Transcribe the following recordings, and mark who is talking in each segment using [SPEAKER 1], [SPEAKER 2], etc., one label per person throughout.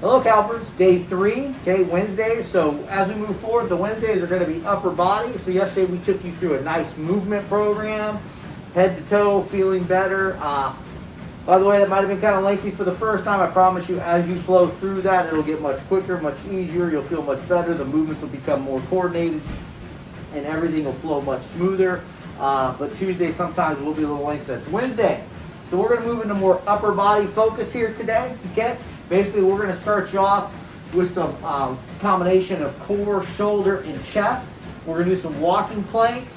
[SPEAKER 1] Hello CalPers, day 3, okay, Wednesdays. So as we move forward, the Wednesdays are going to be upper body. So yesterday we took you through a nice movement program, head to toe, feeling better. By the way, that might have been kind of lengthy for the first time. I promise you, as you flow through that, it'll get much quicker, much easier. You'll feel much better. The movements will become more coordinated and everything will flow much smoother. But Tuesday sometimes will be a little lengthy. That's Wednesday. So we're going to move into more upper body focus here today, okay? Basically, we're going to start you off with some combination of core, shoulder, and chest. We're going to do some walking planks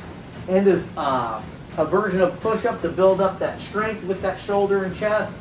[SPEAKER 1] and a version of push-up to build up that strength with that shoulder and chest.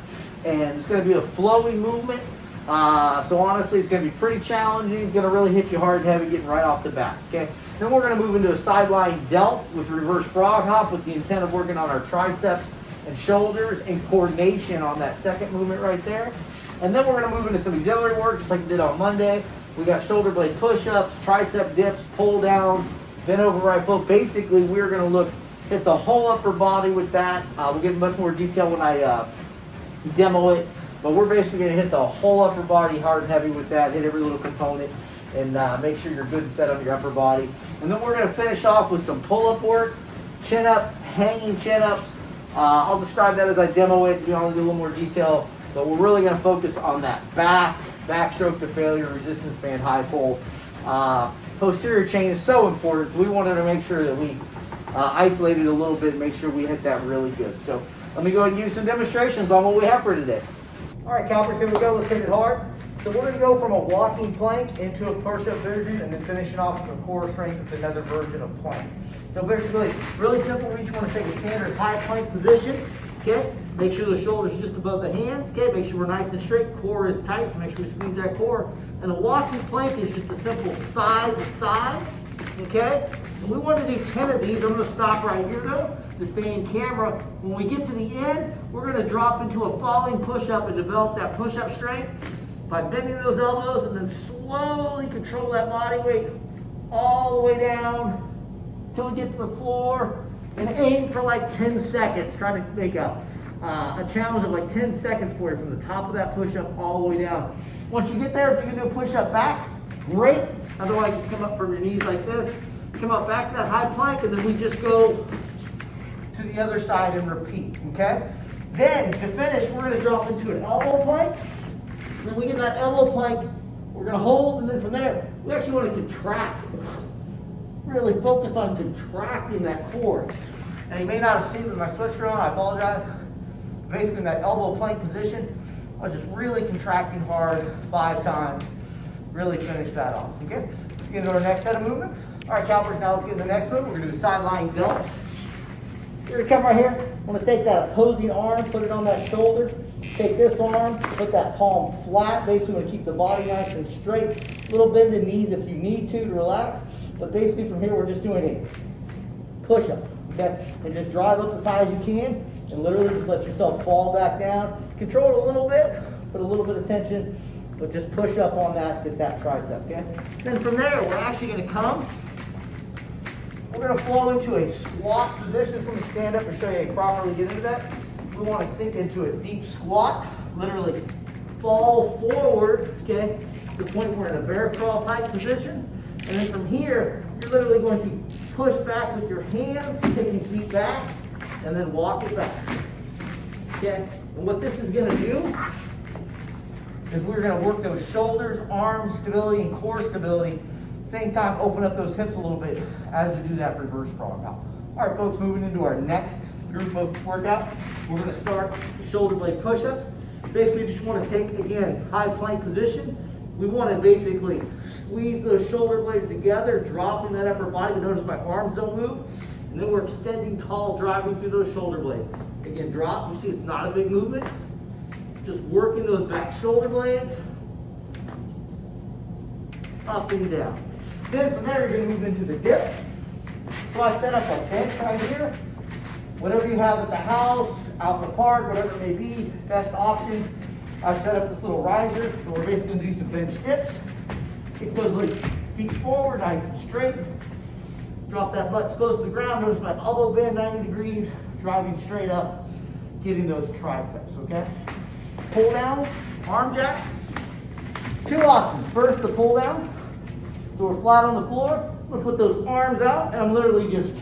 [SPEAKER 1] And it's going to be a flowing movement. So honestly, it's going to be pretty challenging. It's going to really hit you hard and heavy getting right off the bat, okay? Then we're going to move into a sideline delt with reverse frog hop with the intent of working on our triceps and shoulders and coordination on that second movement right there. And then we're going to move into some auxiliary work just like we did on Monday. We got shoulder blade push-ups, tricep dips, pull downs, bent over right foot. Basically, we're going to hit the whole upper body with that. We'll get much more detail when I demo it. But we're basically going to hit the whole upper body hard and heavy with that, hit every little component, and make sure you're good and set on your upper body. And then we're going to finish off with some pull-up work, chin-up, hanging chin-ups. I'll describe that as I demo it. We want to do a little more detail. But we're really going to focus on that backstroke to failure, resistance band, high pull. Posterior chain is so important, so we wanted to make sure that we isolate it a little bit and make sure we hit that really good. So let me go ahead and give you some demonstrations on what we have for today. All right, CalPers, here we go. Let's hit it hard. So we're going to go from a walking plank into a push-up version and then finishing off with a core strength with another version of plank. So basically, really simple. We each want to take a standard high plank position. Okay, make sure the shoulders just above the hands. Okay, make sure we're nice and straight. Core is tight, so make sure we squeeze that core. And a walking plank is just a simple side to side. Okay, and we want to do 10 of these. I'm going to stop right here though to stay in camera. When we get to the end, we're going to drop into a falling push-up and develop that push-up strength by bending those elbows and then slowly control that body weight all the way down until we get to the floor. And aim for like 10 seconds. Try to make a challenge of like 10 seconds for you from the top of that push-up all the way down. Once you get there, if you can do a push-up back, great. Otherwise, just come up from your knees like this. Come up back to that high plank, and then we just go to the other side and repeat, okay? Then, to finish, we're gonna drop into an elbow plank. And then we get that elbow plank, we're gonna hold, and then from there, we actually wanna contract. Really focus on contracting that core. And you may not have seen it with my switcher on, I apologize. Basically in that elbow plank position, I was just really contracting hard 5 times. Really finish that off, okay? Let's get into our next set of movements. All right, CalPers, now let's get into the next move. We're gonna do a sideline delt. You're gonna come right here. I'm gonna take that opposing arm, put it on that shoulder. Take this arm, put that palm flat. Basically, we're gonna keep the body nice and straight. A little bend in knees if you need to relax. But basically from here, we're just doing a push-up, okay? And just drive up as high as you can and literally just let yourself fall back down. Control it a little bit, put a little bit of tension, but just push up on that, get that tricep, okay? Then from there, we're actually gonna we're gonna flow into a squat position. So let me stand up and show you how to properly get into that. We wanna sink into a deep squat, literally fall forward, okay? To the point where we're in a bear crawl type position. And then from here, you're literally going to push back with your hands, taking feet back, and then walk it back. Okay? And what this is going to do is we're going to work those shoulders, arms stability, and core stability. Same time, open up those hips a little bit as we do that reverse frog hop. All right, folks, moving into our next group of workout. We're going to start with shoulder blade push-ups. Basically, you just want to take, again, high plank position. We want to basically squeeze those shoulder blades together, dropping that upper body. Notice my arms don't move. And then we're extending tall, driving through those shoulder blades. Again, drop. You see it's not a big movement. Just working those back shoulder blades. Up and down. Then from there, you're going to move into the dip. So I set up a bench right here. Whatever you have at the house, out in the park, whatever it may be, best option. I've set up this little riser, so we're basically going to do some bench dips. Kick those legs, feet forward, nice and straight. Drop that butt close to the ground. Notice my elbow bend 90 degrees, driving straight up, getting those triceps, okay? Pull down, arm jacks. Two options. First, the pull down. So we're flat on the floor. I'm going to put those arms out, and I'm literally just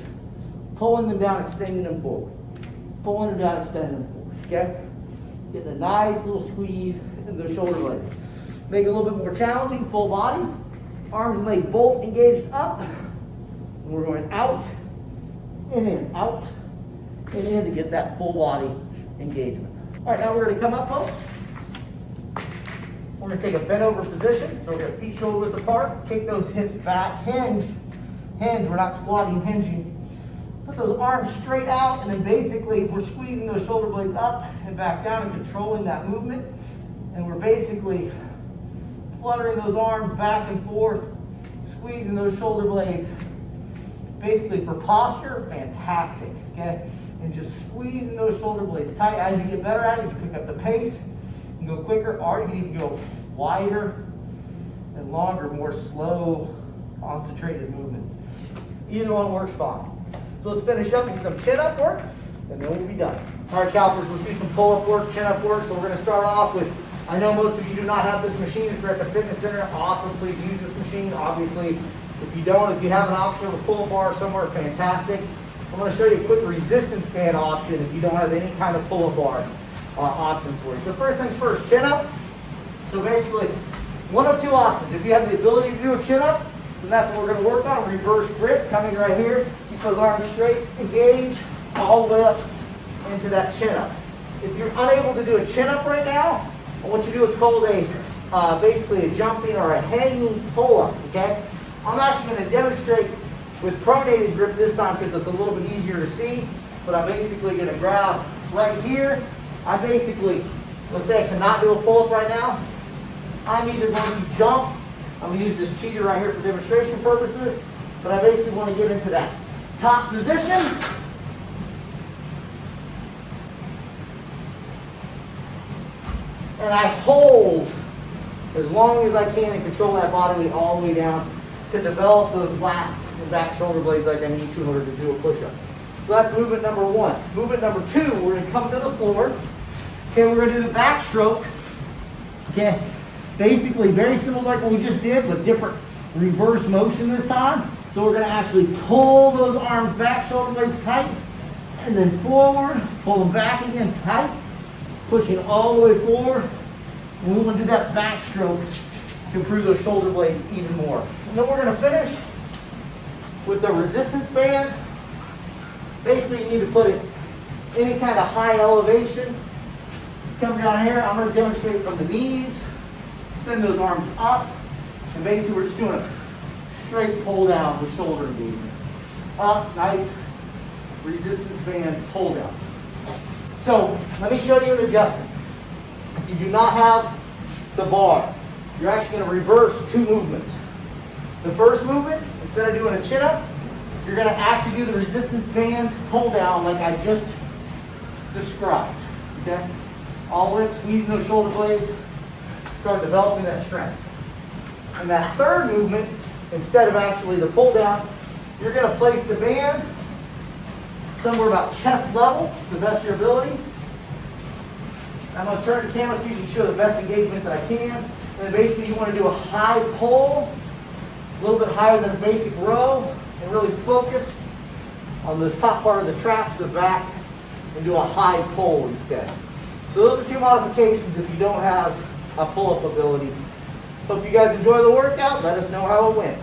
[SPEAKER 1] pulling them down, extending them forward. Pulling them down, extending them forward. Okay? Getting a nice little squeeze in the shoulder blades. Make it a little bit more challenging, full body. Arms and legs both engaged up. And we're going out and in, out and in to get that full body engagement. All right, now we're going to come up, folks. We're going to take a bent over position. So we're going to feet shoulder width apart, kick those hips back, hinge. We're not squatting, hinging. Put those arms straight out, and then basically we're squeezing those shoulder blades up and back down and controlling that movement. And we're basically fluttering those arms back and forth, squeezing those shoulder blades. Basically for posture, fantastic, okay? And just squeezing those shoulder blades tight. As you get better at it, you pick up the pace and go quicker, or you can even go wider and longer, more slow, concentrated movement. Either one works fine. So let's finish up with some chin-up work, and then we'll be done. All right, Calpers, let's do some pull-up work, chin-up work. So we're going to start off with, I know most of you do not have this machine. If you're at the fitness center, awesome, please use this machine. Obviously, if you don't, if you have an option of a pull-up bar somewhere, fantastic. I'm going to show you a quick resistance band option if you don't have any kind of pull-up bar options for you. So first things first, chin-up. So basically, one of two options. If you have the ability to do a chin-up, then that's what we're going to work on. Reverse grip, coming right here. Keep those arms straight, engage, all the way up into that chin-up. If you're unable to do a chin-up right now, what you do is called a, basically a jumping or a hanging pull-up, okay? I'm actually going to demonstrate with pronated grip this time because it's a little bit easier to see, but I'm basically going to grab right here. I basically, let's say I cannot do a pull-up right now. I'm either going to jump. I'm going to use this cheater right here for demonstration purposes, but I basically want to get into that top position. And I hold as long as I can and control that body weight all the way down to develop those lats and back shoulder blades like I need to in order to do a push-up. So that's movement number one. Movement number two, we're going to come to the floor. Okay, we're going to do the backstroke. Okay, basically very similar like what we just did, but different reverse motion this time. So we're going to actually pull those arms back, shoulder blades tight, and then forward, pull them back again tight, pushing all the way forward. And we want to do that backstroke to improve those shoulder blades even more. And then we're going to finish with the resistance band. Basically, you need to put it any kind of high elevation. Come down here, I'm going to demonstrate from the knees, extend those arms up, and basically we're just doing a straight pull down with shoulder engagement. Up, nice resistance band pull down. So let me show you an adjustment. If you do not have the bar, you're actually going to reverse two movements. The first movement, instead of doing a chin up, you're going to actually do the resistance band pull down like I just described. Okay? All the way up, squeezing those shoulder blades, start developing that strength. And that third movement, instead of actually the pull down, you're going to place the band somewhere about chest level, to the best of your ability. I'm going to turn the camera so you can show the best engagement that I can. And then basically you want to do a high pull, a little bit higher than a basic row, and really focus on the top part of the traps, the back, and do a high pull instead. So those are two modifications if you don't have a pull-up ability. Hope you guys enjoy the workout. Let us know how it went.